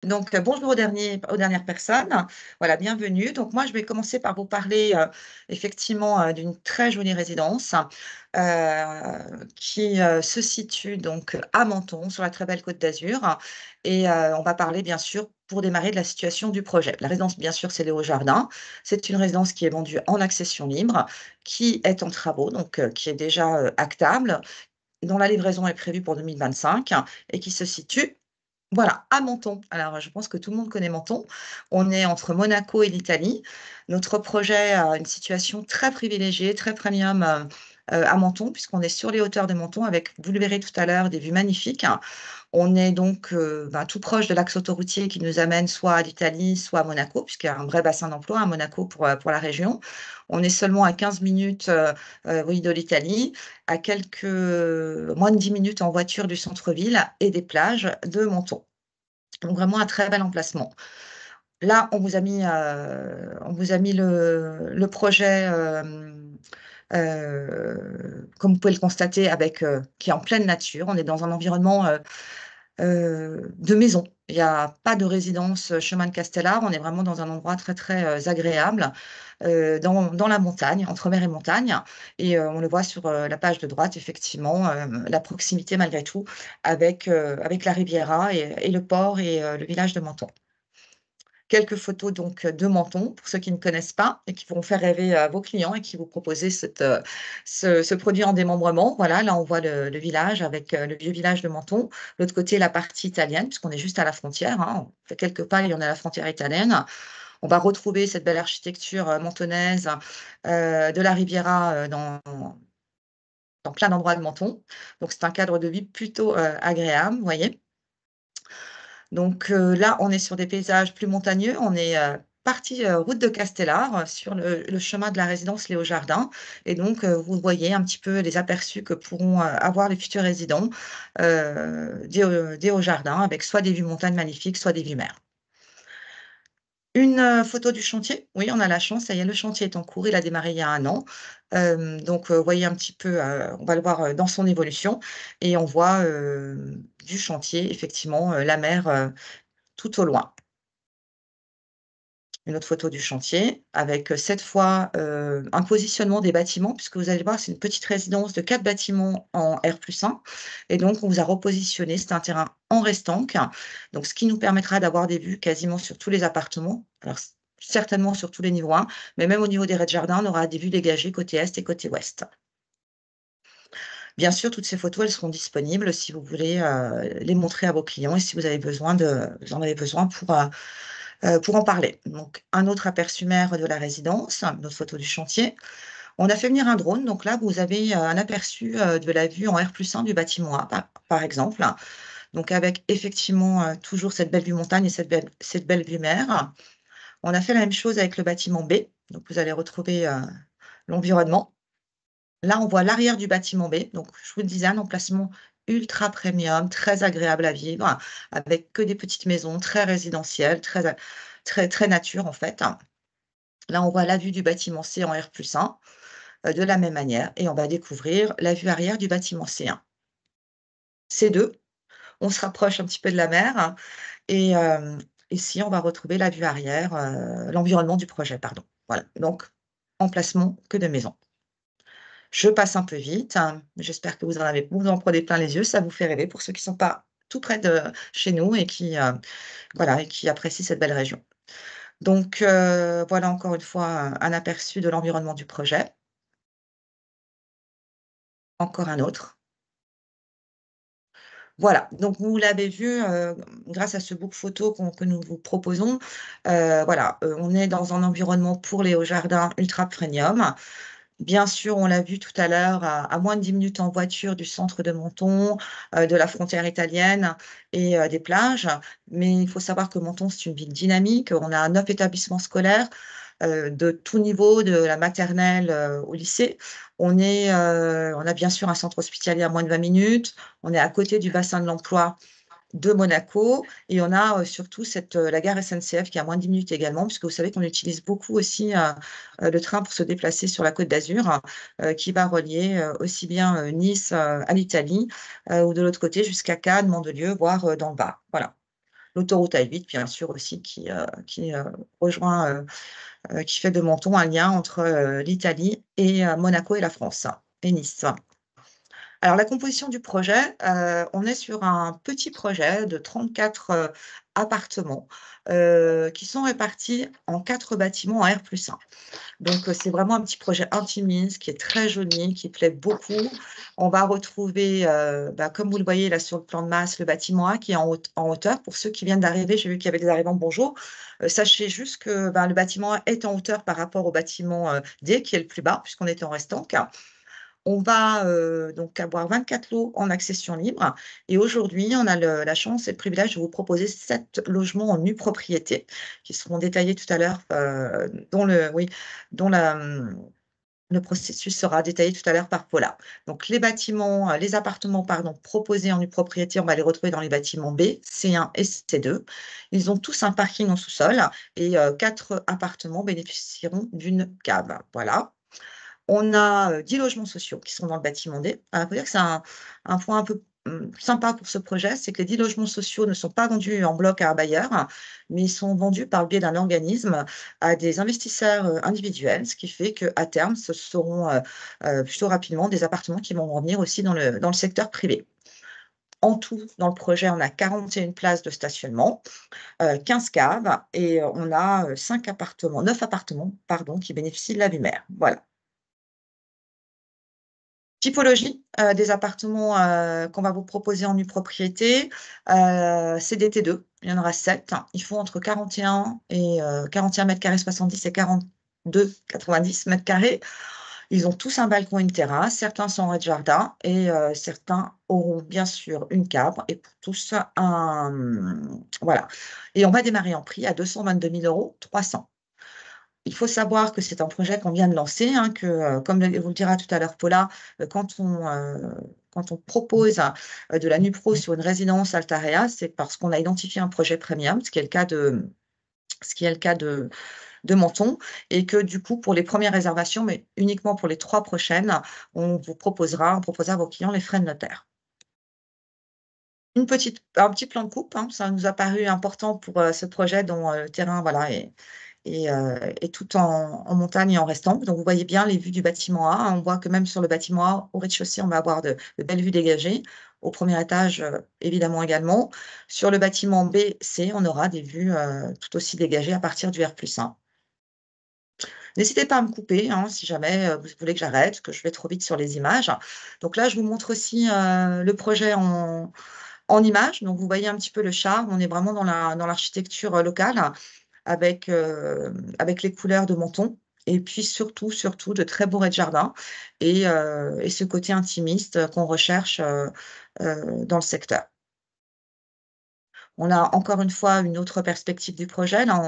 Donc, bonjour aux dernières personnes. Voilà, bienvenue. Donc moi, je vais commencer par vous parler, effectivement, d'une très jolie résidence, qui, se situe donc à Menton, sur la très belle Côte d'Azur et on va parler bien sûr, pour démarrer, de la situation du projet. La résidence, bien sûr, c'est Léo Jardin. C'est une résidence qui est vendue en accession libre, qui est en travaux, donc qui est déjà, actable, dont la livraison est prévue pour 2025 et qui se situe, voilà, à Menton. Alors, je pense que tout le monde connaît Menton. On est entre Monaco et l'Italie. Notre projet a une situation très privilégiée, très premium, à Menton, puisqu'on est sur les hauteurs de Menton avec, vous le verrez tout à l'heure, des vues magnifiques. On est donc, tout proche de l'axe autoroutier qui nous amène soit à l'Italie, soit à Monaco, puisqu'il y a un vrai bassin d'emploi à Monaco pour la région. On est seulement à 15 minutes, oui, de l'Italie, à quelques moins de 10 minutes en voiture du centre-ville et des plages de Menton. Donc vraiment un très bel emplacement. Là, on vous a mis le projet, comme vous pouvez le constater avec, qui est en pleine nature. On est dans un environnement, de maison. Il y a pas de résidence, chemin de Castellar. On est vraiment dans un endroit très, très, agréable, dans la montagne, entre mer et montagne et on le voit sur, la page de droite effectivement, la proximité malgré tout avec la Riviera et le port et le village de Menton. Quelques photos donc, de Menton, pour ceux qui ne connaissent pas et qui vont faire rêver, vos clients et qui vont proposer ce produit en démembrement. Voilà, là, on voit le village avec, le vieux village de Menton. L'autre côté, la partie italienne, puisqu'on est juste à la frontière, hein. On fait quelques pas et on est à la frontière italienne. On va retrouver cette belle architecture, mentonnaise, de la Riviera, dans plein d'endroits de Menton. Donc c'est un cadre de vie plutôt, agréable, vous voyez? Donc là, on est sur des paysages plus montagneux. On est, parti, route de Castellar, sur le chemin de la résidence Léo Jardin et donc vous voyez un petit peu les aperçus que pourront, avoir les futurs résidents, des Hauts Jardins avec soit des vues montagnes magnifiques, soit des vues mer. Une, photo du chantier. Oui, on a la chance, ça y est, le chantier est en cours. Il a démarré il y a 1 an. Donc vous voyez un petit peu, on va le voir, dans son évolution et on voit, du chantier effectivement, la mer, tout au loin. Une autre photo du chantier avec, cette fois, un positionnement des bâtiments puisque vous allez voir, c'est une petite résidence de 4 bâtiments en R+1 et donc on vous a repositionné. C'est un terrain en restanque, donc ce qui nous permettra d'avoir des vues quasiment sur tous les appartements. Alors certainement sur tous les niveaux 1, mais même au niveau des rez-de-jardin, on aura des vues dégagées côté est et côté ouest. Bien sûr, toutes ces photos, elles seront disponibles si vous voulez, les montrer à vos clients et si vous en avez besoin pour en parler. Donc un autre aperçu mer de la résidence, une autre photo du chantier. On a fait venir un drone, donc là vous avez, un aperçu, de la vue en R+1 du bâtiment A par exemple. Donc avec effectivement, toujours cette belle vue montagne et cette belle vue mer. On a fait la même chose avec le bâtiment B, donc vous allez retrouver, l'environnement. Là, on voit l'arrière du bâtiment B, donc je vous le disais, un emplacement ultra premium, très agréable à vivre, avec que des petites maisons, très résidentielles, très nature en fait. Là, on voit la vue du bâtiment C en R+1, de la même manière et on va découvrir la vue arrière du bâtiment C1. C2, on se rapproche un petit peu de la mer et ici, on va retrouver la vue arrière, l'environnement du projet, pardon. Voilà, donc emplacement que de maisons. Je passe un peu vite, hein. J'espère que vous en prenez plein les yeux, ça vous fait rêver pour ceux qui sont pas tout près de chez nous et qui, voilà et qui apprécient cette belle région. Donc voilà encore une fois un aperçu de l'environnement du projet. Encore un autre. Voilà, donc vous l'avez vu, grâce à ce book photo que nous vous proposons, voilà, on est dans un environnement pour les hauts jardins ultra premium. Bien sûr, on l'a vu tout à l'heure, à moins de 10 minutes en voiture du centre de Menton, de la frontière italienne et des plages. Mais il faut savoir que Menton, c'est une ville dynamique. On a 9 établissements scolaires, de tout niveau, de la maternelle, au lycée. On a bien sûr un centre hospitalier à moins de 20 minutes. On est à côté du bassin de l'emploi de Monaco et on a, surtout la gare SNCF qui est à moins de 10 minutes également, puisque vous savez qu'on utilise beaucoup aussi, le train pour se déplacer sur la Côte d'Azur, qui va relier, aussi bien, Nice, à l'Italie, ou de l'autre côté jusqu'à Cannes, Mandelieu, voire, dans le Var. Voilà. L'autoroute A8, bien sûr aussi, qui rejoint, qui fait de Menton un lien entre, l'Italie et Monaco et la France et Nice. Alors la composition du projet, on est sur un petit projet de 34 appartements, qui sont répartis en 4 bâtiments en R+1. Donc, c'est vraiment un petit projet intimiste qui est très joli, qui plaît beaucoup. On va retrouver, comme vous le voyez là sur le plan de masse, le bâtiment A qui est en hauteur. Pour ceux qui viennent d'arriver, j'ai vu qu'il y avait des arrivants, bonjour. Sachez juste que, le bâtiment A est en hauteur par rapport au bâtiment, D qui est le plus bas puisqu'on était en restanque. On va, donc avoir 24 lots en accession libre et aujourd'hui, on a la chance et le privilège de vous proposer 7 logements en nue propriété qui seront détaillés tout à l'heure, dont le oui, dont le processus sera détaillé tout à l'heure par Paula. Donc les appartements, pardon, proposés en nue propriété, on va les retrouver dans les bâtiments B, C1 et C2. Ils ont tous un parking en sous-sol et 4 appartements bénéficieront d'une cave. Voilà. On a, 10 logements sociaux qui sont dans le bâtiment D. Alors, il faut dire que c'est un point un peu, sympa pour ce projet, c'est que les 10 logements sociaux ne sont pas vendus en bloc à un bailleur, mais ils sont vendus par le biais d'un organisme à des investisseurs, individuels. Ce qui fait qu'à terme, ce seront, plutôt rapidement des appartements qui vont revenir aussi dans le secteur privé. En tout, dans le projet, on a 41 places de stationnement, 15 caves et on a, 9 appartements, pardon, qui bénéficient de la vue mer. Voilà. Typologie, des appartements, qu'on va vous proposer en nue propriété, c'est des T2, il y en aura 7. Ils font entre 41 mètres carrés 70 et 42-90 mètres carrés. Ils ont tous un balcon et une terrasse, certains sont en rez-de-jardin et certains auront bien sûr une cave et pour tous voilà et on va démarrer en prix à 222 000 € 300. Il faut savoir que c'est un projet qu'on vient de lancer, hein, que, comme vous le dira tout à l'heure Paula, quand on propose, de la NUPRO sur une résidence Altarea, c'est parce qu'on a identifié un projet premium, ce qui est le cas de Menton et que du coup, pour les premières réservations, mais uniquement pour les 3 prochaines, on proposera à vos clients les frais de notaire. Un petit plan de coupe, hein, ça nous a paru important pour, ce projet dont, le terrain, voilà, est tout en montagne et en restant. Donc vous voyez bien les vues du bâtiment A, hein. On voit que même sur le bâtiment A, au rez-de-chaussée, on va avoir de belles vues dégagées. Au premier étage, évidemment également. Sur le bâtiment B, C, on aura des vues, tout aussi dégagées à partir du R+1. N'hésitez pas à me couper, hein, si jamais, vous voulez que j'arrête, que je vais trop vite sur les images. Donc là, je vous montre aussi, le projet en images. Donc vous voyez un petit peu le charme. On est vraiment dans l'architecture, locale avec les couleurs de Menton et puis surtout, surtout de très beaux rez-de-jardin et ce côté intimiste, qu'on recherche, dans le secteur. On a encore une fois une autre perspective du projet. Là,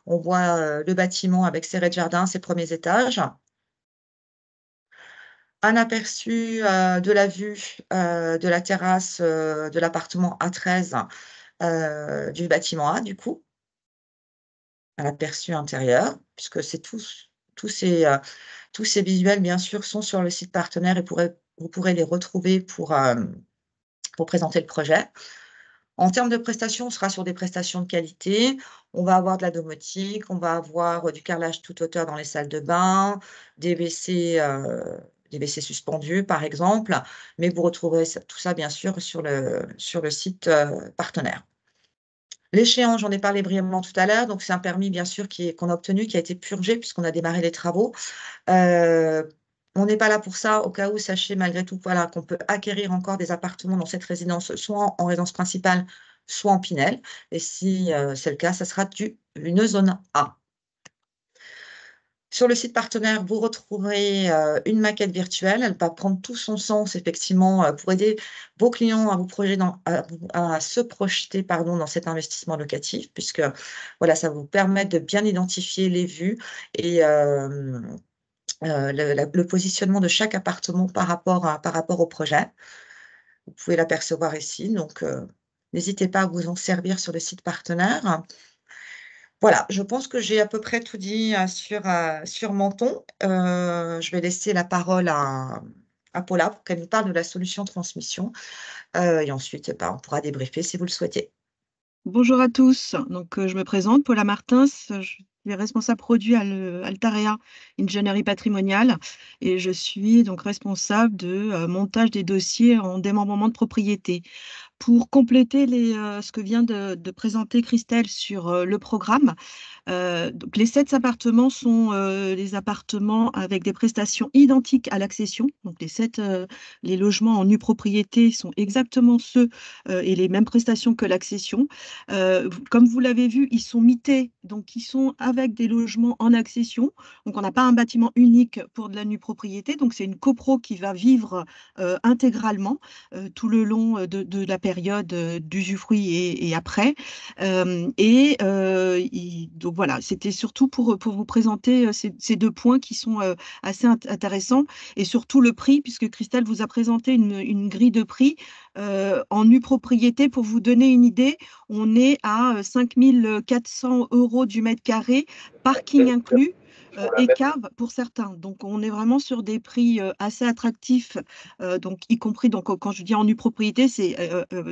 on voit, le bâtiment avec ses rez-de-jardin, ses premiers étages. Un aperçu, de la vue, de la terrasse, de l'appartement A13, du bâtiment A, du coup. Un aperçu intérieur, puisque c'est tous ces visuels, bien sûr, sont sur le site partenaire et vous pourrez les retrouver pour présenter le projet. En termes de prestations, on sera sur des prestations de qualité. On va avoir de la domotique, on va avoir, du carrelage toute hauteur dans les salles de bain, des WC, des WC suspendus, par exemple, mais vous retrouverez tout ça, bien sûr, sur le site, partenaire. L'échéance, j'en ai parlé brièvement tout à l'heure, donc c'est un permis bien sûr qu'on a obtenu, qui a été purgé puisqu'on a démarré les travaux. Heu, on n'est pas là pour ça, au cas où, sachez malgré tout, voilà, qu'on peut acquérir encore des appartements dans cette résidence, soit en résidence principale, soit en Pinel et si, c'est le cas, ça sera une zone A. Sur le site partenaire, vous retrouverez, une maquette virtuelle. Elle va prendre tout son sens effectivement, pour aider vos clients à se projeter, pardon, dans cet investissement locatif puisque, voilà, ça va vous permettre de bien identifier les vues et le positionnement de chaque appartement par rapport au projet. Vous pouvez l'apercevoir ici donc n'hésitez pas à vous en servir sur le site partenaire. Voilà, je pense que j'ai à peu près tout dit, sur Menton. Je vais laisser la parole à Paula pour qu'elle nous parle de la solution transmission, et ensuite, on pourra débriefer si vous le souhaitez. Bonjour à tous. Je me présente, Paula Martins. Je suis responsable produit à Altarea Ingénierie Patrimoniale et je suis donc responsable de montage des dossiers en démembrement de propriété. Pour compléter ce que vient de présenter Christelle sur le programme, donc les 7 appartements sont les appartements avec des prestations identiques à l'accession. Donc les logements en nue propriété sont exactement ceux et les mêmes prestations que l'accession. Comme vous l'avez vu, ils sont mités, donc ils sont avec des logements en accession. Donc on n'a pas un bâtiment unique pour de la nue propriété. Donc c'est une copro qui va vivre intégralement tout le long de la période d'usufruit et après. Donc voilà, c'était surtout pour vous présenter ces 2 points qui sont assez intéressants et surtout le prix, puisque Christelle vous a présenté une grille de prix en nue propriété. Pour vous donner une idée, on est à 5 400 € du mètre carré, parking inclus. Et cave pour certains. Donc, on est vraiment sur des prix assez attractifs, donc y compris, donc, quand je dis en nue propriété, c'est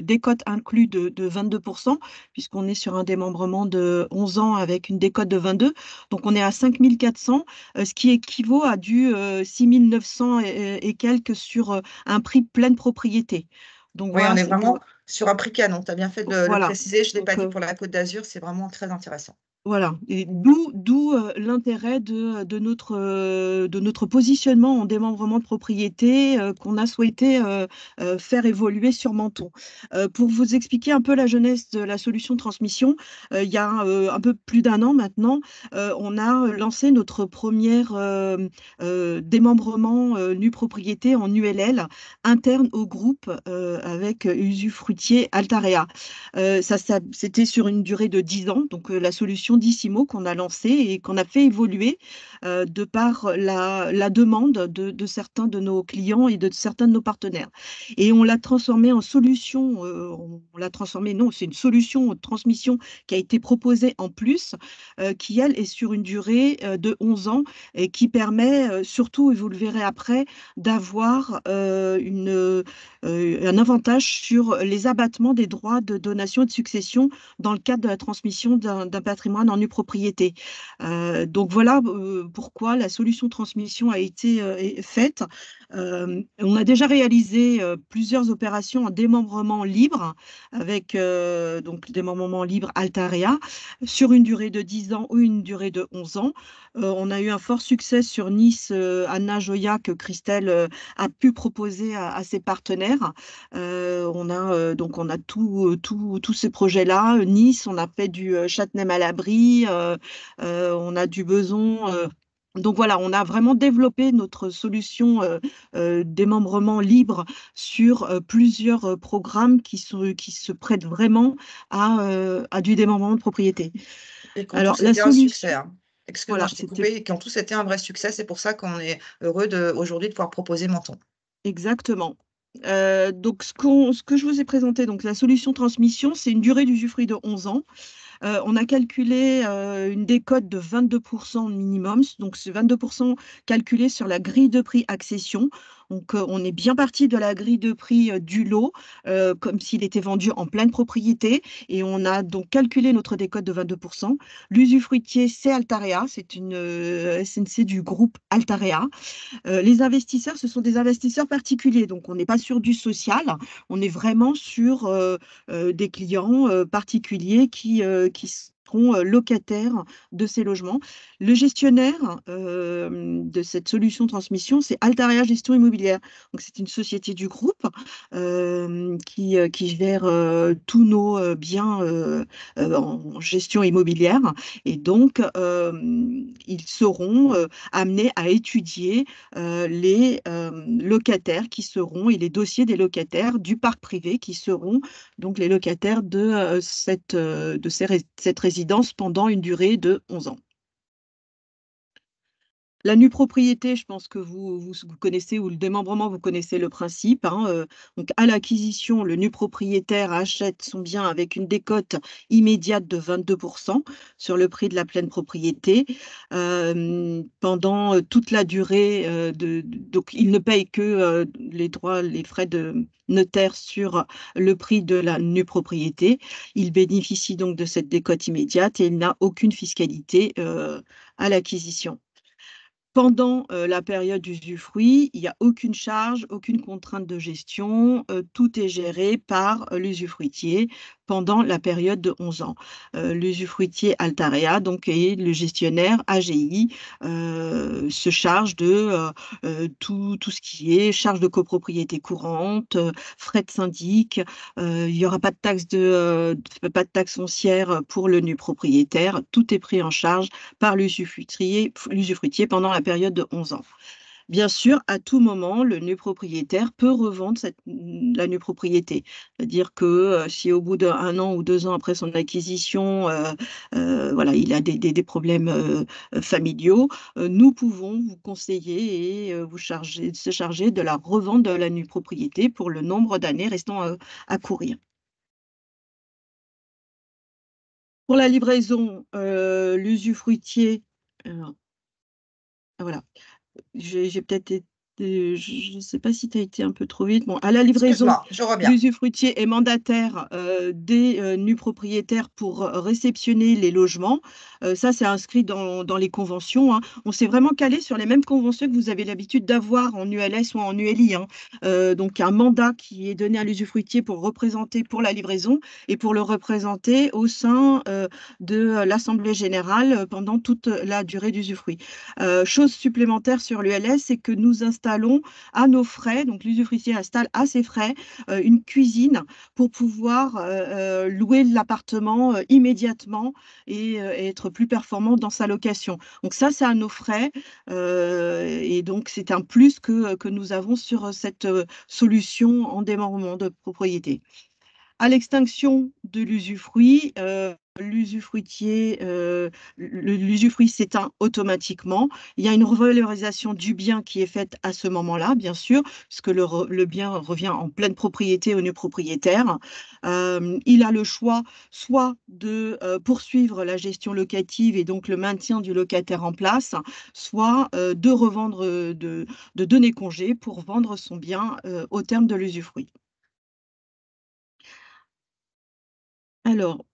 décote inclus de 22%, puisqu'on est sur un démembrement de 11 ans avec une décote de 22. Donc, on est à 5 400, ce qui équivaut à du 6 900 et quelques sur un prix pleine propriété. Donc, Oui, on voilà, est c'est vraiment sur un prix canon. Tu as bien fait de le voilà. préciser. Je ne l'ai pas Donc, dit pour la Côte d'Azur, c'est vraiment très intéressant. voilà, et d'où l'intérêt de notre positionnement en démembrement de propriété qu'on a souhaité faire évoluer sur Menton. Pour vous expliquer un peu la genèse de la solution de transmission, il y a un peu plus d'un an maintenant, on a lancé notre première démembrement nue propriété en ULL interne au groupe avec usufruitier Altarea. C'était sur une durée de 10 ans, donc la solution Dissimo qu'on a lancée et qu'on a fait évoluer de par la demande de certains de nos clients et de certains de nos partenaires. Et on l'a transformée en solution, on l'a transformée, non, c'est une solution de transmission qui a été proposée en plus, qui, elle, est sur une durée de 11 ans et qui permet surtout, et vous le verrez après, d'avoir un avantage sur les abattements des droits de donation et de succession dans le cadre de la transmission d'un patrimoine en nue propriété. Donc voilà pourquoi la solution transmission a été faite. On a déjà réalisé plusieurs opérations en démembrement libre avec donc démembrement libre Altarea sur une durée de 10 ans ou une durée de 11 ans. On a eu un fort succès sur Nice, Anna Joya, que Christelle a pu proposer à ses partenaires. On a tous ces projets-là. Nice, on a fait du Châtenay-Malabry, on a du Beson. Donc voilà, on a vraiment développé notre solution démembrement libre sur plusieurs programmes qui se prêtent vraiment à du démembrement de propriété. Et qui ont Alors, tous la été un succès, solution, hein. Excuse-moi, voilà, je t'ai c'était coupé, et qui ont tous été un vrai succès. C'est pour ça qu'on est heureux aujourd'hui de pouvoir proposer Menton. exactement. Donc, ce que je vous ai présenté, donc la solution transmission, c'est une durée d'usufruit de 11 ans. On a calculé une décote de 22% minimum, donc c'est 22% calculé sur la grille de prix accession. Donc on est bien parti de la grille de prix du lot, comme s'il était vendu en pleine propriété, et on a donc calculé notre décote de 22%. L'usufruitier, c'est Altarea, c'est une SNC du groupe Altarea. Les investisseurs, ce sont des investisseurs particuliers, donc on n'est pas sur du social, on est vraiment sur des clients particuliers qui seront locataires de ces logements. Le gestionnaire de cette solution de transmission, c'est Altaria Gestion Immobilière. Donc c'est une société du groupe qui gère tous nos biens en gestion immobilière. Et donc, ils seront amenés à étudier les locataires qui seront et les dossiers des locataires du parc privé qui seront donc les locataires de cette résidence pendant une durée de 11 ans. La nue propriété, je pense que vous connaissez, ou le démembrement, vous connaissez le principe, hein. Donc, à l'acquisition, le nu propriétaire achète son bien avec une décote immédiate de 22% sur le prix de la pleine propriété. Pendant toute la durée, donc il ne paye que les droits, les frais de notaire sur le prix de la nue propriété. Il bénéficie donc de cette décote immédiate et il n'a aucune fiscalité à l'acquisition. Pendant la période d'usufruit, il n'y a aucune charge, aucune contrainte de gestion, tout est géré par l'usufruitier pendant la période de 11 ans. L'usufruitier Altarea, donc, et le gestionnaire AGI se charge de tout ce qui est charge de copropriété courante, frais de syndic. Il n'y aura pas de taxe foncière pour le nu propriétaire. Tout est pris en charge par l'usufruitier pendant la période de 11 ans. Bien sûr, à tout moment, le nu propriétaire peut revendre la nue propriété. C'est-à-dire que si au bout d'un an ou 2 ans après son acquisition, voilà, il a des problèmes familiaux, nous pouvons vous conseiller et se charger de la revente de la nue propriété pour le nombre d'années restant à courir. Pour la livraison, l'usufruitier, voilà. J'ai peut-être été, je ne sais pas si tu as été un peu trop vite. Bon, à la livraison, Excuse-moi, je reviens. l'usufruitier est mandataire des nus propriétaires pour réceptionner les logements. Ça, c'est inscrit dans les conventions, hein. On s'est vraiment calé sur les mêmes conventions que vous avez l'habitude d'avoir en ULS ou en ULI, hein. Donc, un mandat qui est donné à l'usufruitier pour représenter pour la livraison et pour le représenter au sein de l'Assemblée générale pendant toute la durée d'usufruit. Chose supplémentaire sur l'ULS, c'est que nous installons à nos frais, donc l'usufruitier installe à ses frais une cuisine pour pouvoir louer l'appartement immédiatement et être plus performant dans sa location. Donc ça, c'est à nos frais et donc c'est un plus que nous avons sur cette solution en démembrement de propriété. À l'extinction de l'usufruit, l'usufruit s'éteint automatiquement. Il y a une revalorisation du bien qui est faite à ce moment-là, bien sûr, puisque le bien revient en pleine propriété au nu propriétaire. Il a le choix soit de poursuivre la gestion locative et donc le maintien du locataire en place, soit de revendre, de donner congé pour vendre son bien au terme de l'usufruit. Alors,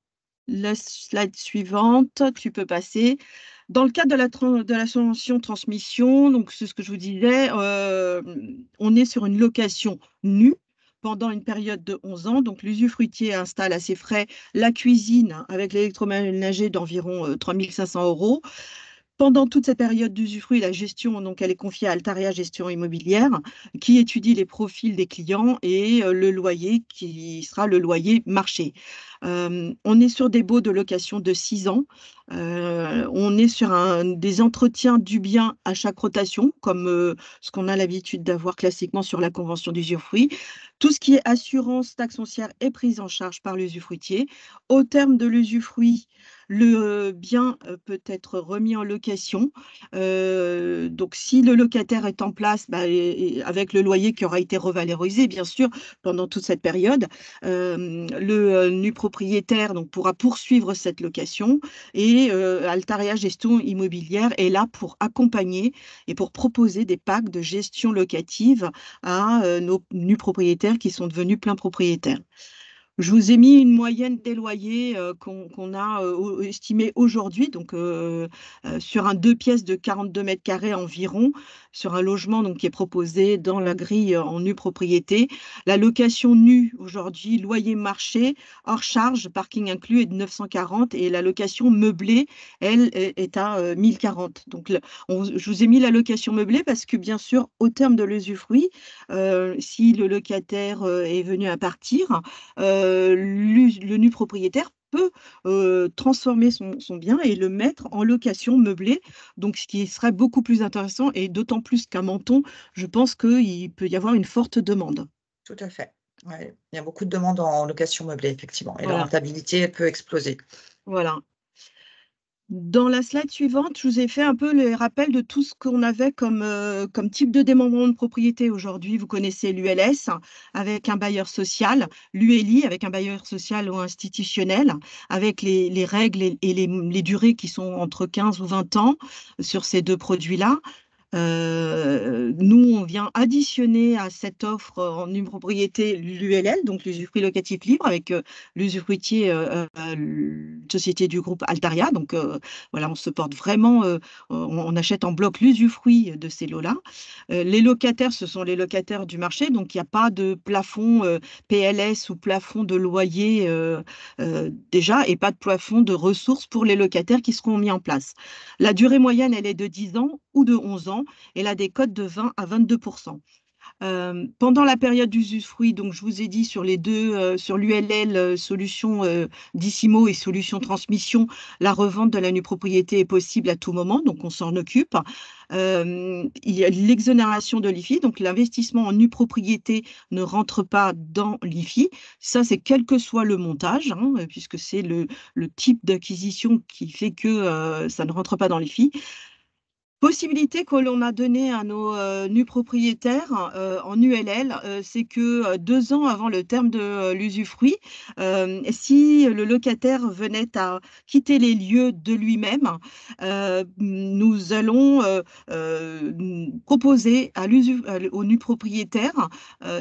la slide suivante, tu peux passer. Dans le cadre de la convention transmission, donc c'est ce que je vous disais, on est sur une location nue pendant une période de 11 ans. Donc, l'usufruitier installe à ses frais la cuisine avec l'électroménager d'environ 3 500 euros. Pendant toute cette période d'usufruit, la gestion, donc, elle est confiée à Altaria Gestion Immobilière, qui étudie les profils des clients et le loyer qui sera le loyer marché. On est sur des baux de location de 6 ans. On est sur des entretiens du bien à chaque rotation, comme ce qu'on a l'habitude d'avoir classiquement sur la convention d'usufruit. Tout ce qui est assurance, taxe foncière est prise en charge par l'usufruitier. Au terme de l'usufruit, le bien peut être remis en location. Donc, si le locataire est en place, bah, avec le loyer qui aura été revalorisé, bien sûr, pendant toute cette période, le nu propriétaire donc, pourra poursuivre cette location et Altaria Gestion Immobilière est là pour accompagner et pour proposer des packs de gestion locative à nos nus propriétaires qui sont devenus pleins propriétaires. Je vous ai mis une moyenne des loyers qu'on a estimé aujourd'hui, donc sur un 2 pièces de 42 mètres carrés environ, sur un logement donc, qui est proposé dans la grille en nue propriété. La location nue aujourd'hui, loyer marché, hors charge, parking inclus, est de 940 et la location meublée, elle, est à 1040. Donc, je vous ai mis la location meublée parce que bien sûr, au terme de l'usufruit, si le locataire est venu à partir, le nu propriétaire peut transformer son bien et le mettre en location meublée, donc ce qui serait beaucoup plus intéressant et d'autant plus qu'à Menton, je pense qu'il peut y avoir une forte demande. Tout à fait. Ouais, il y a beaucoup de demandes en location meublée, effectivement, et la Voilà, rentabilité, elle peut exploser. voilà. Dans la slide suivante, je vous ai fait un peu les rappels de tout ce qu'on avait comme type de démembrement de propriété aujourd'hui. Vous connaissez l'ULS avec un bailleur social, l'ULI avec un bailleur social ou institutionnel, avec les règles et les durées qui sont entre 15 ou 20 ans sur ces deux produits-là. Nous, on vient additionner à cette offre en nue propriété l'ULL, donc l'usufruit locatif libre, avec l'usufruitier société du groupe Altaria. Donc voilà, on se porte vraiment, on achète en bloc l'usufruit de ces lots-là. Les locataires, ce sont les locataires du marché, donc il n'y a pas de plafond PLS ou plafond de loyer déjà, et pas de plafond de ressources pour les locataires qui seront mis en place. La durée moyenne, elle est de 10 ans ou de 11 ans et là des cotes de 20 à 22%. Pendant la période d'usufruit, donc je vous ai dit sur les deux, sur l'ULL, solution Dissimo et solution transmission, la revente de la nue propriété est possible à tout moment, donc on s'en occupe. Il y a l'exonération de l'IFI, donc l'investissement en nue propriété ne rentre pas dans l'IFI. Ça, c'est quel que soit le montage, hein, puisque c'est le type d'acquisition qui fait que ça ne rentre pas dans l'IFI. Possibilité que l'on a donnée à nos nus propriétaires en ULL, c'est que 2 ans avant le terme de l'usufruit, si le locataire venait à quitter les lieux de lui-même, nous allons proposer au nu propriétaire,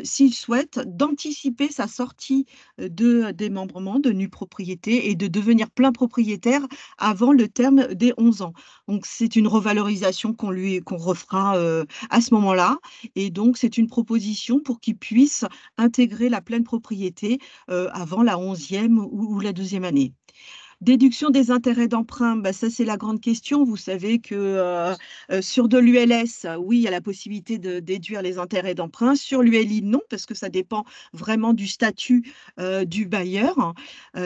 s'il souhaite, d'anticiper sa sortie de démembrement de nue propriété et de devenir plein propriétaire avant le terme des 11 ans. Donc, c'est une revalorisation qu'on refera à ce moment-là. Et donc, c'est une proposition pour qu'il puisse intégrer la pleine propriété avant la 11e ou la 12e année. Déduction des intérêts d'emprunt, bah ça c'est la grande question. Vous savez que sur de l'ULS, oui, il y a la possibilité de déduire les intérêts d'emprunt. Sur l'ULI, non, parce que ça dépend vraiment du statut du bailleur,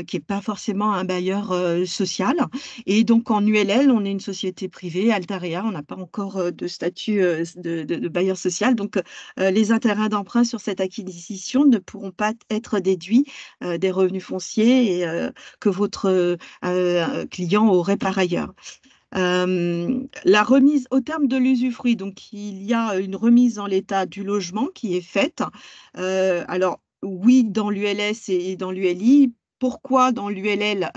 qui n'est pas forcément un bailleur social. Et donc en ULL, on est une société privée, Altaria, on n'a pas encore de statut de bailleur social. Donc les intérêts d'emprunt sur cette acquisition ne pourront pas être déduits des revenus fonciers et que votre client aurait par ailleurs. La remise au terme de l'usufruit, donc il y a une remise en l'état du logement qui est faite. Alors oui, dans l'ULS et dans l'ULI. Pourquoi dans l'ULL,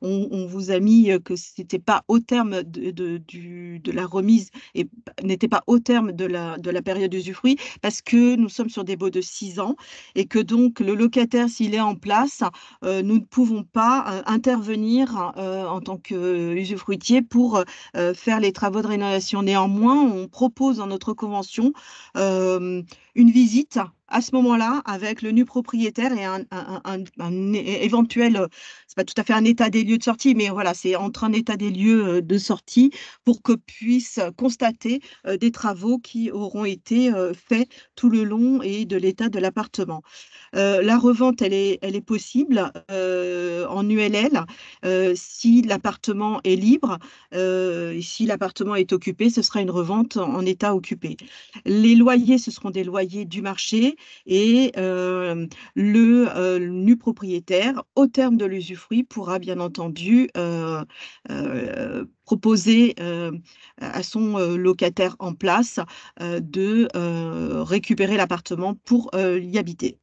on vous a mis que ce n'était pas au terme de la remise et n'était pas au terme de la période d'usufruit, parce que nous sommes sur des baux de 6 ans et que donc le locataire, s'il est en place, nous ne pouvons pas intervenir en tant qu'usufruitier pour faire les travaux de rénovation. Néanmoins, on propose dans notre convention une visite à ce moment-là avec le nu propriétaire et un éventuel, c'est pas tout à fait un état des lieux de sortie, mais voilà, c'est entre un état des lieux de sortie pour que puisse constater des travaux qui auront été faits tout le long et de l'état de l'appartement. La revente, elle est possible en ULL si l'appartement est libre. Et si l'appartement est occupé, ce sera une revente en état occupé. Les loyers, ce seront des loyers du marché et le nu propriétaire, au terme de l'usufruit, pourra bien entendu proposer à son locataire en place de récupérer l'appartement pour y habiter.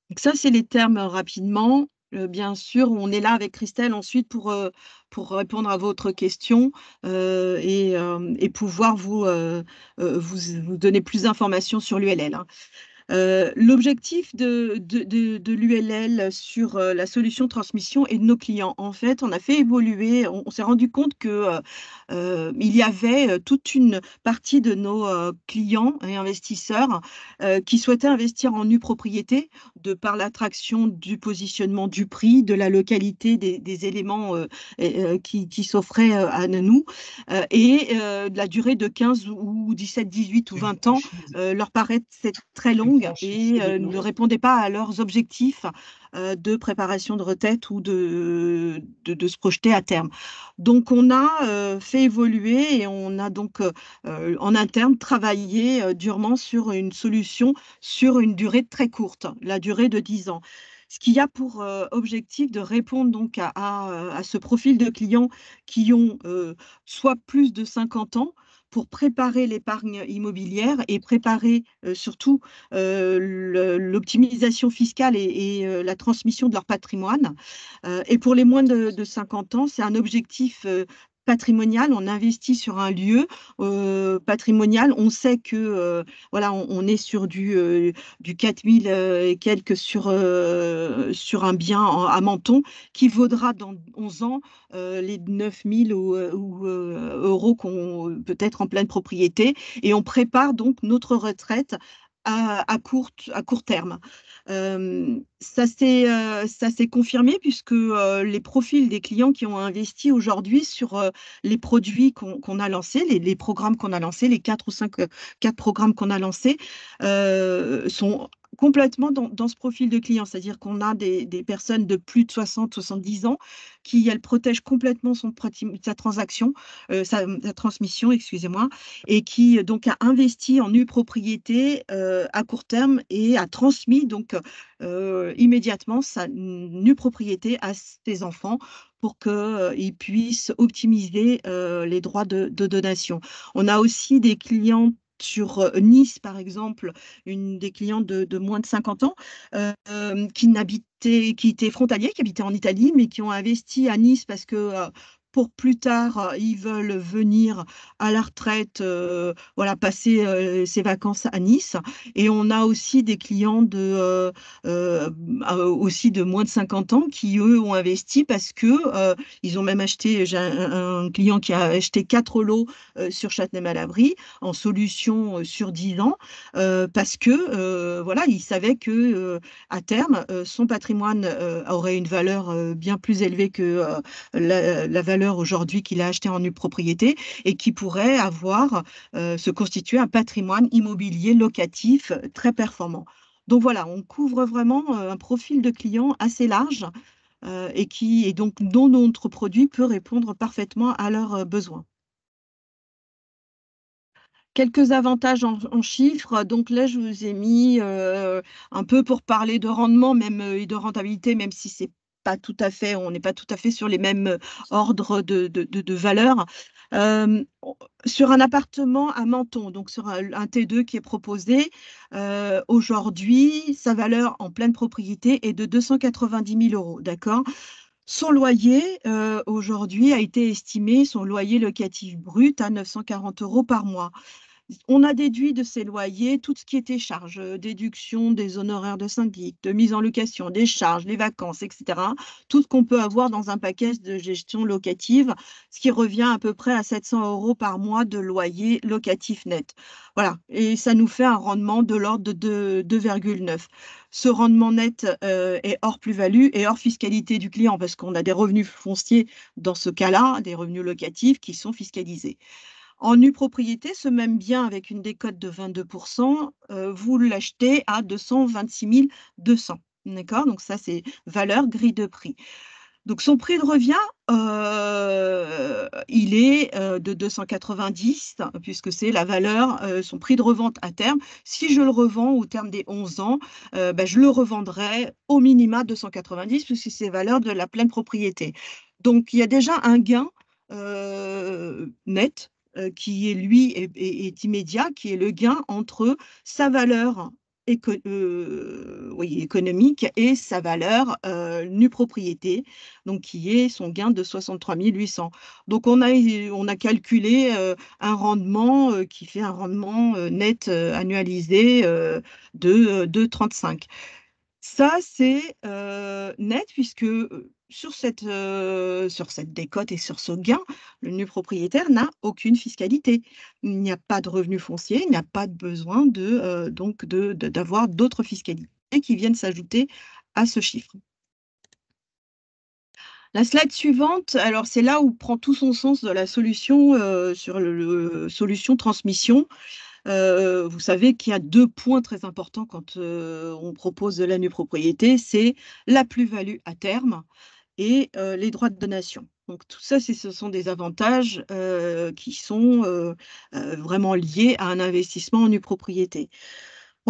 Donc ça, c'est les termes rapidement. Bien sûr, on est là avec Christelle ensuite pour répondre à votre question et pouvoir vous donner plus d'informations sur l'ULL. L'objectif de l'ULL sur la solution transmission et de nos clients, en fait, on a fait évoluer, on s'est rendu compte que il y avait toute une partie de nos clients et investisseurs qui souhaitaient investir en nue propriété de par l'attraction du positionnement du prix, de la localité des éléments qui s'offraient à nous et de la durée de 15 ou 17, 18 ou 20 ans leur paraissait très longue et ne répondait pas à leurs objectifs de préparation de retraite ou de se projeter à terme. Donc, on a fait évoluer et on a donc en interne travaillé durement sur une solution sur une durée très courte, la durée de 10 ans. ce qui a pour objectif de répondre donc à ce profil de clients qui ont soit plus de 50 ans, pour préparer l'épargne immobilière et préparer surtout l'optimisation fiscale et la transmission de leur patrimoine. Et pour les moins de 50 ans, c'est un objectif patrimonial. On investit sur un lieu patrimonial. On sait que voilà, on est sur du 4000 et quelques sur un bien à Menton qui vaudra dans 11 ans les 9000 euros qu'on peut-être en pleine propriété. Et on prépare donc notre retraite à court terme. Ça s'est confirmé puisque les profils des clients qui ont investi aujourd'hui sur les produits qu'on a lancés, les programmes qu'on a lancés, les 4 programmes qu'on a lancés, sont complètement dans ce profil de client. C'est-à-dire qu'on a des personnes de plus de 60-70 ans qui, elles, protègent complètement sa transaction, sa transmission, excusez-moi, et qui donc a investi en nue propriété à court terme et a transmis donc immédiatement sa nue propriété à ses enfants pour qu'ils puissent optimiser les droits de donation. On a aussi des clients sur Nice, par exemple, une des clientes de moins de 50 ans qui étaient frontaliers, qui habitaient en Italie, mais qui ont investi à Nice parce que pour plus tard, ils veulent venir à la retraite, voilà, passer ses vacances à Nice. Et on a aussi des clients aussi de moins de 50 ans qui, eux, ont investi parce que ils ont même acheté, j'ai un client qui a acheté 4 lots sur Châtenay-Malabry en solution sur 10 ans parce que voilà, il savait que à terme, son patrimoine aurait une valeur bien plus élevée que la valeur aujourd'hui qu'il a acheté en nue propriété et qui pourrait avoir se constituer un patrimoine immobilier locatif très performant. Donc voilà, on couvre vraiment un profil de clients assez large et donc dont notre produit peut répondre parfaitement à leurs besoins. Quelques avantages en chiffres. Donc là, je vous ai mis un peu pour parler de rendement même, et de rentabilité, même si c'est pas tout à fait, on n'est pas tout à fait sur les mêmes ordres de valeur. Sur un appartement à Menton, donc sur un T2 qui est proposé, aujourd'hui, sa valeur en pleine propriété est de 290 000 euros, d'accord? Son loyer, aujourd'hui, a été estimé, son loyer locatif brut, à 940 euros par mois. On a déduit de ces loyers tout ce qui était charges, déduction des honoraires de syndic, de mise en location, des charges, les vacances, etc. Tout ce qu'on peut avoir dans un package de gestion locative, ce qui revient à peu près à 700 euros par mois de loyer locatif net. Voilà, et ça nous fait un rendement de l'ordre de 2,9. Ce rendement net est hors plus-value et hors fiscalité du client parce qu'on a des revenus fonciers dans ce cas-là, des revenus locatifs qui sont fiscalisés. En nue propriété, ce même bien avec une décote de 22%, vous l'achetez à 226 200. D'accord? Donc ça, c'est valeur grille de prix. Donc son prix de revient, il est de 290, puisque c'est la valeur, son prix de revente à terme. Si je le revends au terme des 11 ans, je le revendrai au minima 290, puisque c'est valeur de la pleine propriété. Donc il y a déjà un gain net qui est, lui, est immédiat, qui est le gain entre sa valeur oui, économique et sa valeur nue propriété, donc qui est son gain de 63 800. Donc on a calculé un rendement qui fait un rendement net annualisé de 35. Ça, c'est net puisque sur cette décote et sur ce gain, le nu propriétaire n'a aucune fiscalité. Il n'y a pas de revenu foncier, il n'y a pas de besoin d'avoir d'autres fiscalités qui viennent s'ajouter à ce chiffre. La slide suivante, alors c'est là où prend tout son sens de la solution sur solution transmission. Vous savez qu'il y a 2 points très importants quand on propose de la nue propriété, c'est la plus-value à terme et les droits de donation. Donc tout ça, ce sont des avantages qui sont vraiment liés à un investissement en nue propriété.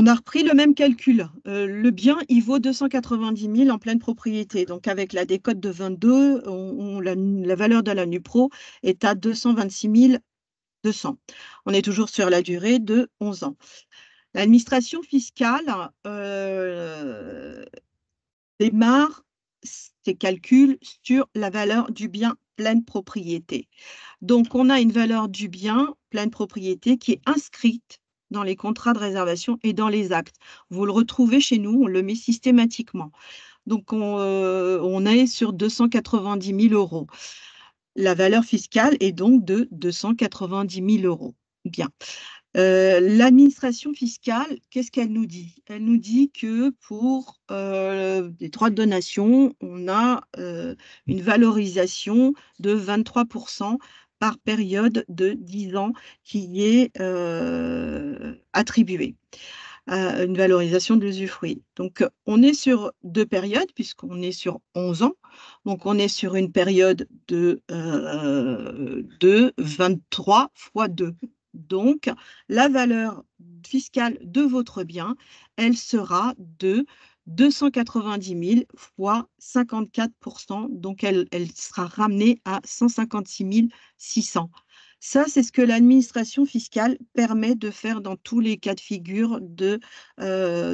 On a repris le même calcul. Le bien, il vaut 290 000 en pleine propriété. Donc, avec la décote de 22, la valeur de la NUPRO est à 226 200. On est toujours sur la durée de 11 ans. L'administration fiscale démarre ses calculs sur la valeur du bien pleine propriété. Donc, on a une valeur du bien pleine propriété qui est inscrite dans les contrats de réservation et dans les actes. Vous le retrouvez chez nous, on le met systématiquement. Donc, on est sur 290 000 euros. La valeur fiscale est donc de 290 000 euros. Bien. L'administration fiscale, qu'est-ce qu'elle nous dit? Elle nous dit que pour les droits de donation, on a une valorisation de 23% par période de 10 ans qui est attribuée. Une valorisation de l'usufruit. Donc, on est sur 2 périodes, puisqu'on est sur 11 ans. Donc, on est sur une période de 23 fois 2. Donc, la valeur fiscale de votre bien, elle sera de 290 000 fois 54%. Donc, elle sera ramenée à 156 600. Ça, c'est ce que l'administration fiscale permet de faire dans tous les cas de figure de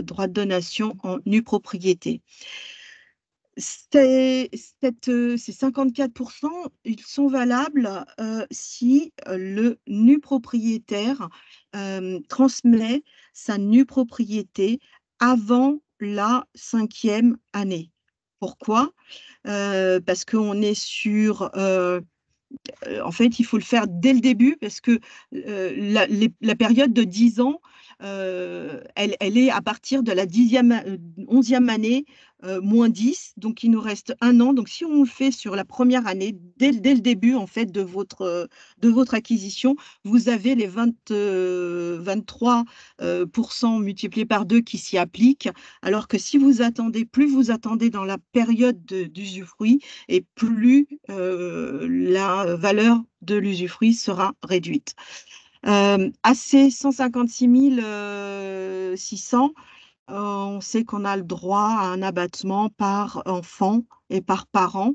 droit de donation en nue propriété. Ces 54%, ils sont valables si le nu propriétaire transmet sa nue propriété avant la 5e année. Pourquoi? Parce qu'on est sur en fait, il faut le faire dès le début parce que la période de 10 ans, elle est à partir de la 11e année, moins 10. Donc, il nous reste 1 an. Donc, si on le fait sur la première année, dès le début en fait, de votre acquisition, vous avez les 23% multipliés par 2 qui s'y appliquent. Alors que si vous attendez, plus vous attendez dans la période d'usufruit, et plus la valeur de l'usufruit sera réduite. À ces 156 600, on sait qu'on a le droit à un abattement par enfant et par parent.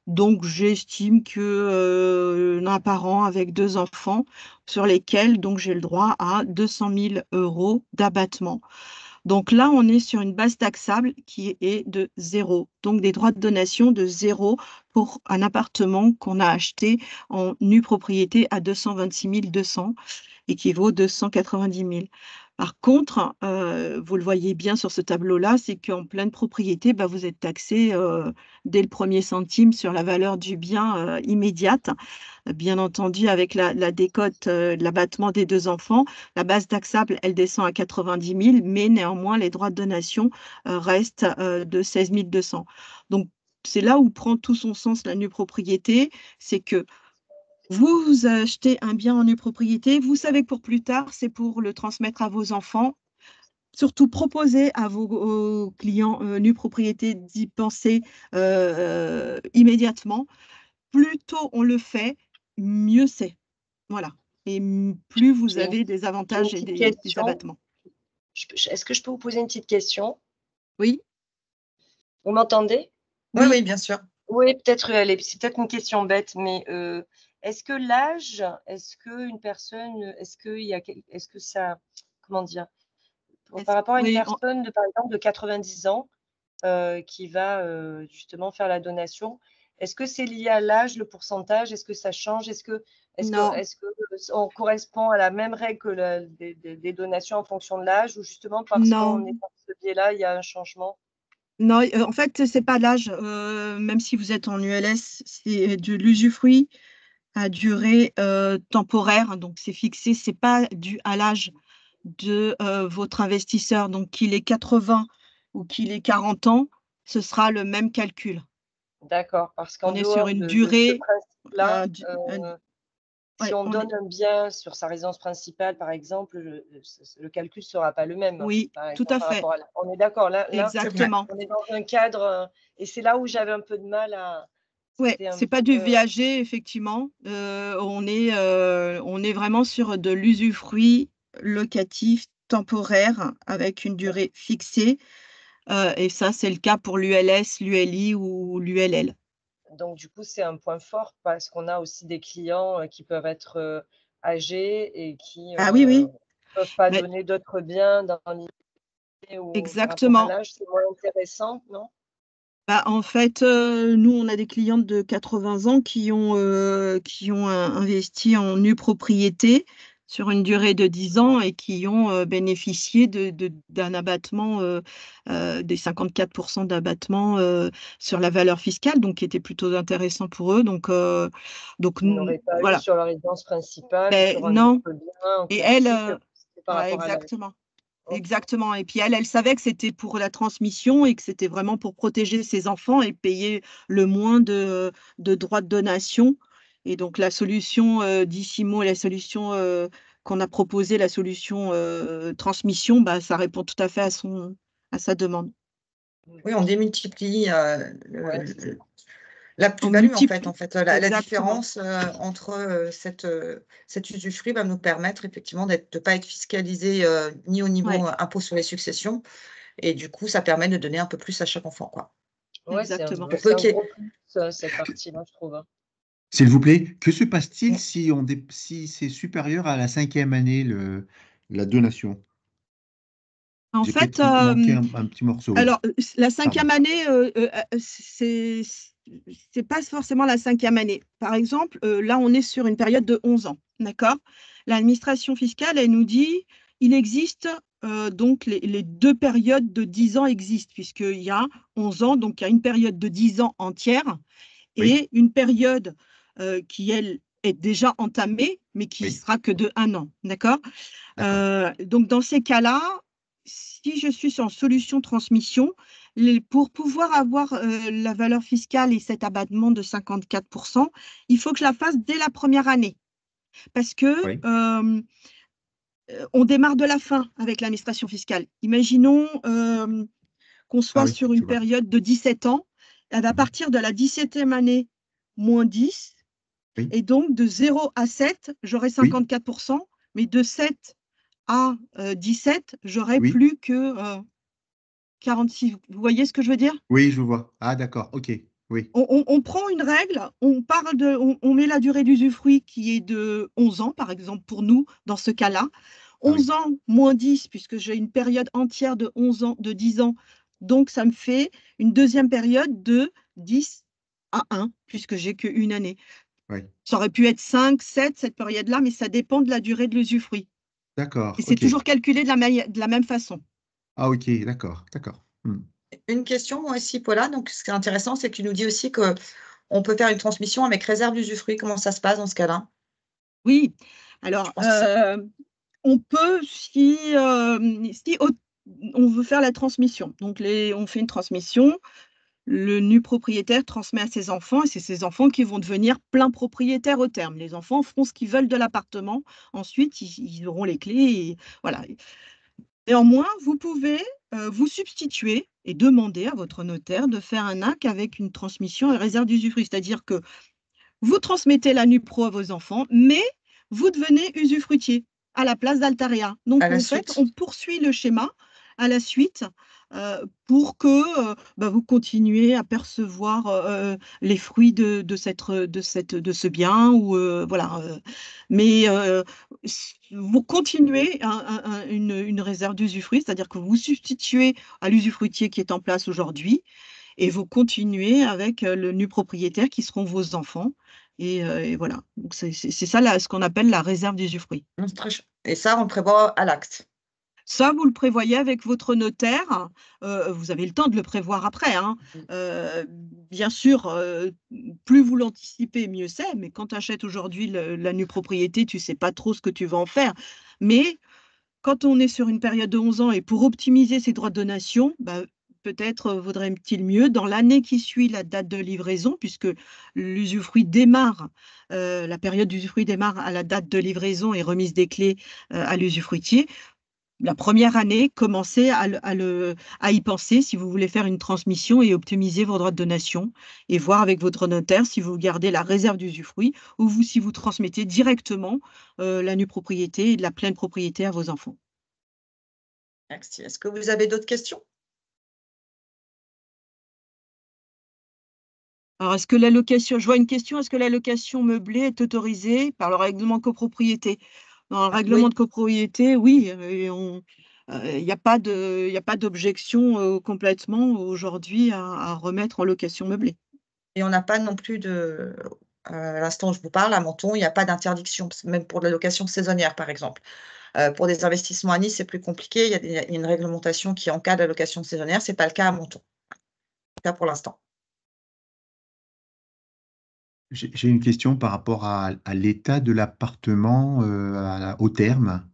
Donc, j'estime que un parent avec 2 enfants sur lesquels j'ai le droit à 200 000 euros d'abattement. Donc là, on est sur une base taxable qui est de 0. Donc des droits de donation de 0 pour un appartement qu'on a acheté en nue propriété à 226 200 et qui vaut 290 000. Par contre, vous le voyez bien sur ce tableau-là, c'est qu'en pleine propriété, vous êtes taxé dès le premier centime sur la valeur du bien immédiate. Bien entendu, avec la décote de l'abattement des 2 enfants, la base taxable, elle descend à 90 000, mais néanmoins, les droits de donation restent de 16 200. Donc, c'est là où prend tout son sens la nue propriété, c'est que vous achetez un bien en nue propriété, vous savez que pour plus tard, c'est pour le transmettre à vos enfants. Surtout, proposez à vos clients nue propriété d'y penser immédiatement. Plus tôt on le fait, mieux c'est. Voilà. Et plus vous avez des J'ai une avantages et petite des question. abattements. Est-ce que je peux vous poser une petite question? Oui, Vous m'entendez? Oui, oui, oui, bien sûr. Oui, peut-être, c'est peut-être une question bête, mais est-ce que l'âge, est-ce qu'une personne, est-ce que ça, comment dire, par rapport à une oui, personne par exemple, de 90 ans qui va justement faire la donation, est-ce que c'est lié à l'âge, le pourcentage? Est-ce que ça change? non, Est-ce que on correspond à la même règle que des donations en fonction de l'âge ou justement parce qu'on est non, par ce biais-là, il y a un changement? non. En fait, c'est pas l'âge. Même si vous êtes en ULS, c'est de l'usufruit à durée temporaire. Donc, c'est fixé. C'est pas dû à l'âge de votre investisseur. Donc, qu'il ait 80 ou qu'il ait 40 ans, ce sera le même calcul. D'accord, parce qu'en On est sur dehors une de ce durée. principe-là, si Ouais, on donne un bien sur sa résidence principale, par exemple, le calcul ne sera pas le même, oui, par tout exemple, à par fait. rapport à on est d'accord, là, C'est vrai. Exactement. on est dans un cadre, et c'est là où j'avais un peu de mal à Ouais, c'était un c'est pas peu, du viager, effectivement. On est vraiment sur de l'usufruit locatif temporaire avec une durée fixée. Et ça, c'est le cas pour l'ULS, l'ULI ou l'ULL. Donc, du coup, c'est un point fort parce qu'on a aussi des clients qui peuvent être âgés et qui Ah oui, oui, peuvent pas mais donner d'autres biens dans l'idée ou par rapport à exactement. l'âge, c'est moins intéressant, non? Bah, en fait, nous, on a des clientes de 80 ans qui ont investi en nue propriété sur une durée de 10 ans et qui ont bénéficié d'un abattement, des 54% d'abattement sur la valeur fiscale, donc qui était plutôt intéressant pour eux. Donc Ils n'auraient pas eu voilà. sur leur résidence principale ou Ben, sur un non. autre bien en Et elle, classique, c'est par ouais, rapport à l'âge. exactement. OK. Exactement. Et puis elle savait que c'était pour la transmission et que c'était vraiment pour protéger ses enfants et payer le moins de droits de donation. Et donc la solution d'Issimo et la solution qu'on a proposée, la solution transmission, bah, ça répond tout à fait à sa demande. Mmh. Oui, on démultiplie Ouais, c'est ça. la On plus-value, multiplie. la Exactement. différence entre cet usufruit va nous permettre effectivement de ne pas être fiscalisé ni au Ouais, niveau impôt sur les successions. Et du coup, ça permet de donner un peu plus à chaque enfant, quoi. Ouais, exactement. Pour peu c'est un qu'il y ait gros plus, cette partie-là, je trouve, hein. S'il vous plaît, que se passe-t-il mmh, si c'est supérieur à la 5e année, la donation? En J'ai fait, peut-être manqué un petit morceau. alors, la Pardon. 5e année, c'est pas forcément la 5e année. Par exemple, là, on est sur une période de 11 ans, d'accord? L'administration fiscale, elle nous dit: «Il existe, donc les 2 périodes de 10 ans existent», puisqu'il y a 11 ans, donc il y a une période de 10 ans entière Oui, et une période, qui, elle, est déjà entamée, mais qui oui, sera que de 1 an, d'accord? d'accord. Donc dans ces cas-là, si je suis sur solution transmission, pour pouvoir avoir la valeur fiscale et cet abattement de 54%, il faut que je la fasse dès la première année. Parce que Oui. on démarre de la fin avec l'administration fiscale. Imaginons qu'on Ah soit oui, sur je une vois. période de 17 ans. Elle va Mhm. partir de la 17e année moins 10. Oui, Et donc, de 0 à 7, j'aurai oui, 54%, mais de 7 à 17, j'aurai oui, plus que 46. Vous voyez ce que je veux dire? oui, je vois. Ah d'accord, ok. Oui, On prend une règle, on met la durée d'usufruit qui est de 11 ans, par exemple, pour nous, dans ce cas-là. ah oui, 11 ans moins 10, puisque j'ai une période entière de 11 ans, de 10 ans. Donc, ça me fait une deuxième période de 10 à 1, puisque j'ai qu'une année. oui. Ça aurait pu être 5, 7, cette période-là, mais ça dépend de la durée de l'usufruit. D'accord, Et c'est ok. toujours calculé de la même façon. Ah ok, d'accord, d'accord. Hmm. Une question moi aussi, Paula, donc ce qui est intéressant, c'est que tu nous dis aussi qu'on peut faire une transmission avec réserve d'usufruit. Comment ça se passe dans ce cas-là? Oui, Je alors, pense que c'est on peut, si on veut faire la transmission, donc on fait une transmission, le nu propriétaire transmet à ses enfants et c'est ses enfants qui vont devenir plein propriétaires au terme. Les enfants feront ce qu'ils veulent de l'appartement. Ensuite, ils auront les clés et voilà. Néanmoins, vous pouvez vous substituer et demander à votre notaire de faire un acte avec une transmission et réserve d'usufruit. C'est-à-dire que vous transmettez la NUPRO à vos enfants, mais vous devenez usufruitier à la place d'Altaria. à Donc, la en fait, suite. on poursuit le schéma à la suite pour que bah, vous continuez à percevoir les fruits de ce bien. Ou, voilà, mais vous continuez une réserve d'usufruit, c'est-à-dire que vous substituez à l'usufruitier qui est en place aujourd'hui et vous continuez avec le nu propriétaire qui seront vos enfants. Et voilà, donc c'est ça ce qu'on appelle la réserve d'usufruit. C'est très et ça, on le prévoit à l'acte. Ça, vous le prévoyez avec votre notaire, vous avez le temps de le prévoir après, hein. Mmh. Bien sûr, plus vous l'anticipez, mieux c'est, mais quand tu achètes aujourd'hui la nue propriété, tu ne sais pas trop ce que tu vas en faire. Mais quand on est sur une période de 11 ans et pour optimiser ses droits de donation, bah, peut-être vaudrait-il mieux dans l'année qui suit la date de livraison, puisque l'usufruit démarre, la période d'usufruit démarre à la date de livraison et remise des clés à l'usufruitier. La première année, commencez à y penser si vous voulez faire une transmission et optimiser vos droits de donation et voir avec votre notaire si vous gardez la réserve d'usufruit ou si vous transmettez directement la nue propriété et de la pleine propriété à vos enfants. Merci. Est-ce que vous avez d'autres questions? Alors, est-ce que la location, je vois une question, est-ce que la location meublée est autorisée par le règlement de copropriété? Dans le règlement Oui, de copropriété, oui, il n'y a pas d'objection complètement aujourd'hui à remettre en location meublée. et on n'a pas non plus à l'instant où je vous parle, à Menton, il n'y a pas d'interdiction, parce que même pour de la location saisonnière, par exemple. Pour des investissements à Nice, c'est plus compliqué, il y a une réglementation qui encadre la location saisonnière, c'est pas le cas à Menton, pas pour l'instant. J'ai une question par rapport à l'état de l'appartement au terme.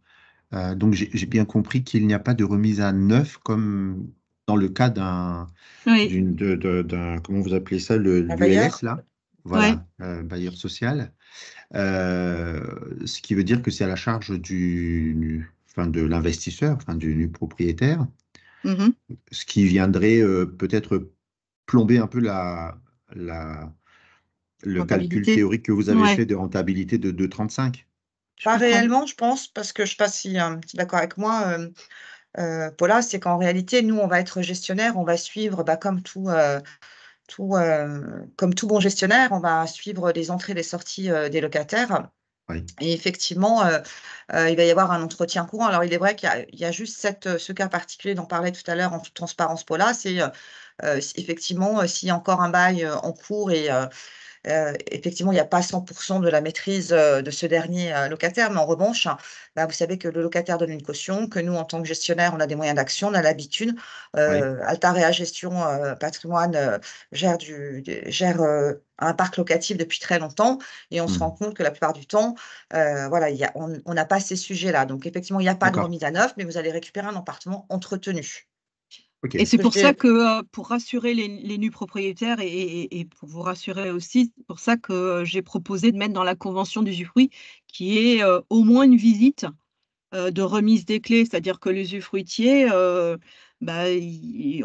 Donc, j'ai bien compris qu'il n'y a pas de remise à neuf comme dans le cas Oui, comment vous appelez ça, Un l'ULS, bailleur? là? ouais. Voilà, bailleur social. Ce qui veut dire que c'est à la charge enfin, de l'investisseur, enfin, du propriétaire, Mhm. ce qui viendrait peut-être plomber un peu le calcul Rentabilité. théorique que vous avez Ouais, fait de rentabilité de 2,35. je Pas comprends. réellement, je pense, parce que je ne sais pas si, tu es d'accord avec moi, Paula, c'est qu'en réalité, nous, on va être gestionnaire, on va suivre, bah, comme tout bon gestionnaire, on va suivre les entrées et les sorties, des locataires. Oui, Et effectivement, il va y avoir un entretien courant. Alors, il est vrai qu'il y a juste ce cas particulier dont parlait tout à l'heure en toute transparence Paula, c'est, si effectivement, s'il y a encore un bail, en cours et effectivement, il n'y a pas 100 de la maîtrise, de ce dernier, locataire, mais en revanche, bah, vous savez que le locataire donne une caution, que nous, en tant que gestionnaire, on a des moyens d'action, on a l'habitude. oui. Altarea Gestion, Patrimoine, gère un parc locatif depuis très longtemps et on se rend Hmm. compte que la plupart du temps, voilà, on n'a pas ces sujets-là. Donc effectivement, il n'y a pas de D'accord. remise à neuf, mais vous allez récupérer un appartement entretenu. Et OK. c'est Ce que je pour ça vais que, pour rassurer les nus propriétaires et pour vous rassurer aussi, c'est pour ça que, j'ai proposé de mettre dans la convention d'usufruit qui est, au moins une visite, de remise des clés. C'est-à-dire que l'usufruitier, bah,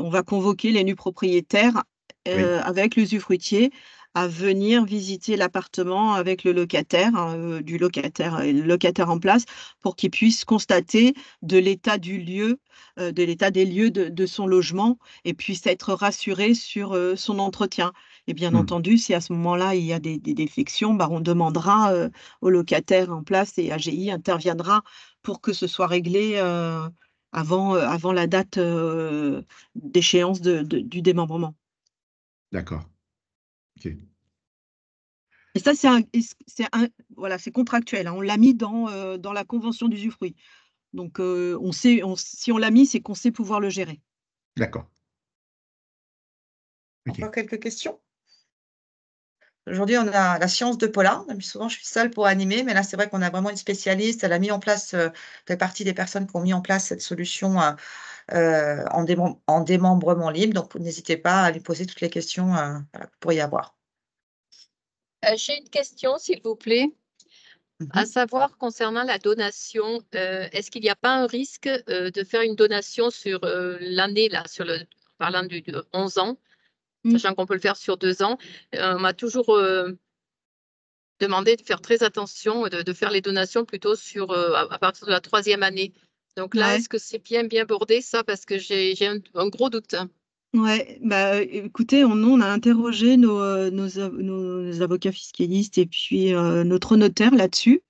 on va convoquer les nus propriétaires, Oui. avec l'usufruitier à venir visiter l'appartement avec le locataire, hein, le locataire en place pour qu'il puisse constater de l'état du lieu, de l'état des lieux de son logement et puisse être rassuré sur, son entretien. Et bien Hmm. entendu, si à ce moment-là, il y a des défections, bah, on demandera, au locataire en place et AGI interviendra pour que ce soit réglé, avant la date, d'échéance du démembrement. D'accord. OK. Et ça, voilà, c'est contractuel, hein. On l'a mis dans la convention d'usufruit. Donc, on sait si on l'a mis, c'est qu'on sait pouvoir le gérer. D'accord. OK. encore quelques questions? Aujourd'hui, on a la science de Paula. Même souvent, je suis seule pour animer, mais là, c'est vrai qu'on a vraiment une spécialiste. Elle a mis en place, fait partie des personnes qui ont mis en place cette solution, en démembrement libre. Donc, n'hésitez pas à lui poser toutes les questions, voilà, que vous pourriez avoir. J'ai une question, s'il vous plaît, à savoir concernant la donation. Est-ce qu'il n'y a pas un risque de faire une donation sur l'année, là, parlant de 11 ans, Mmh. sachant qu'on peut le faire sur 2 ans? On m'a toujours demandé de faire très attention, de faire les donations plutôt à partir de la 3e année. Donc là, Ouais. est-ce que c'est bien bordé ça? Parce que j'ai un gros doute. Ouais, bah, écoutez, nous, on a interrogé nos avocats fiscalistes et puis, notre notaire là-dessus.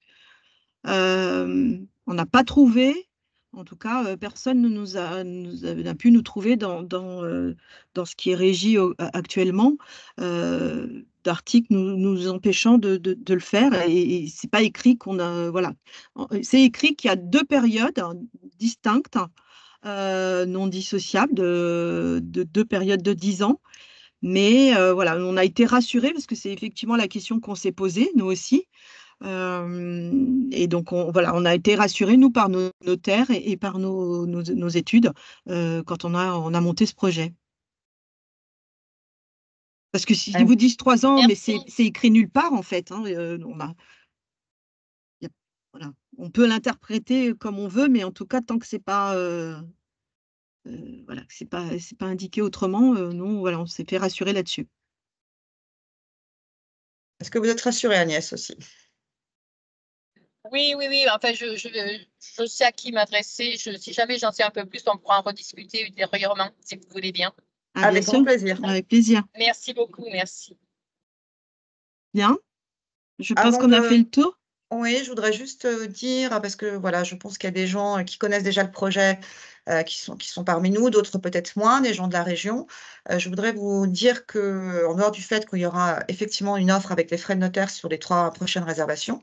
On n'a pas trouvé, en tout cas, personne ne n'a pu nous trouver dans ce qui est régi actuellement, d'articles nous empêchant de le faire et c'est pas écrit qu'on a voilà. C'est écrit qu'il y a 2 périodes distinctes, non dissociables de 2 périodes de 10 ans. Mais voilà, on a été rassurés parce que c'est effectivement la question qu'on s'est posée, nous aussi. Et donc voilà, on a été rassurés, nous, par nos notaires et par nos études, quand on a monté ce projet. Parce que s'ils vous disent 3 ans, mais Merci. c'est écrit nulle part, en fait, hein, on a y a voilà. On peut l'interpréter comme on veut, mais en tout cas, tant que c'est pas, voilà, que c'est pas indiqué autrement, nous, voilà, on s'est fait rassurer là-dessus. Est-ce que vous êtes rassurée, Agnès, aussi? Oui, oui, oui. Enfin, je sais à qui m'adresser. Si jamais j'en sais un peu plus, on pourra en rediscuter ultérieurement, si vous voulez bien. Ah, bien Avec grand sûr, plaisir. avec plaisir. Merci beaucoup, merci. Bien. Je pense Avant qu'on a fait de... le tour. Oui, je voudrais juste dire, parce que voilà, je pense qu'il y a des gens qui connaissent déjà le projet, qui sont parmi nous, d'autres peut-être moins, des gens de la région. Je voudrais vous dire que, en dehors du fait qu'il y aura effectivement une offre avec les frais de notaire sur les 3 prochaines réservations,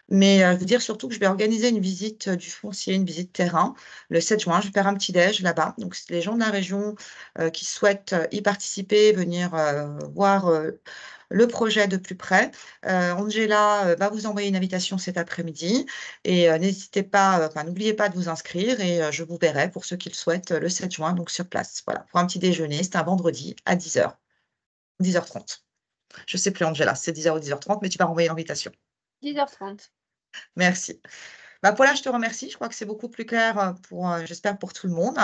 mais vous dire surtout que je vais organiser une visite du foncier, une visite terrain, le 7 juin. Je vais faire un petit déj là-bas. Donc, c'est les gens de la région qui souhaitent y participer, venir voir le projet de plus près. Angela va vous envoyer une invitation cet après-midi et n'hésitez pas, enfin, n'oubliez pas de vous inscrire et je vous verrai pour ceux qui le souhaitent le 7 juin, donc sur place. Voilà, pour un petit déjeuner. C'est un vendredi à 10h, 10h30. Je ne sais plus, Angela, c'est 10h ou 10h30, mais tu vas renvoyer l'invitation. 10h30. Merci. Bah, Paula, je te remercie. Je crois que c'est beaucoup plus clair j'espère, pour tout le monde.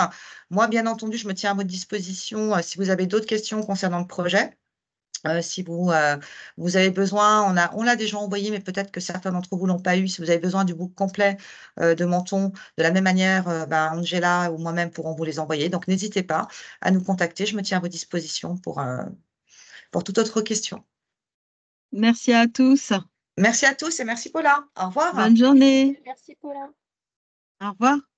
Moi, bien entendu, je me tiens à votre disposition si vous avez d'autres questions concernant le projet. Si vous avez besoin, on l'a déjà envoyé, mais peut-être que certains d'entre vous ne l'ont pas eu. Si vous avez besoin du book complet de Menton, de la même manière, Angela ou moi-même pourrons vous les envoyer. Donc, n'hésitez pas à nous contacter. Je me tiens à votre disposition pour toute autre question. Merci à tous. Merci à tous et merci Paula. Au revoir. Bonne journée. Merci Paula. Au revoir.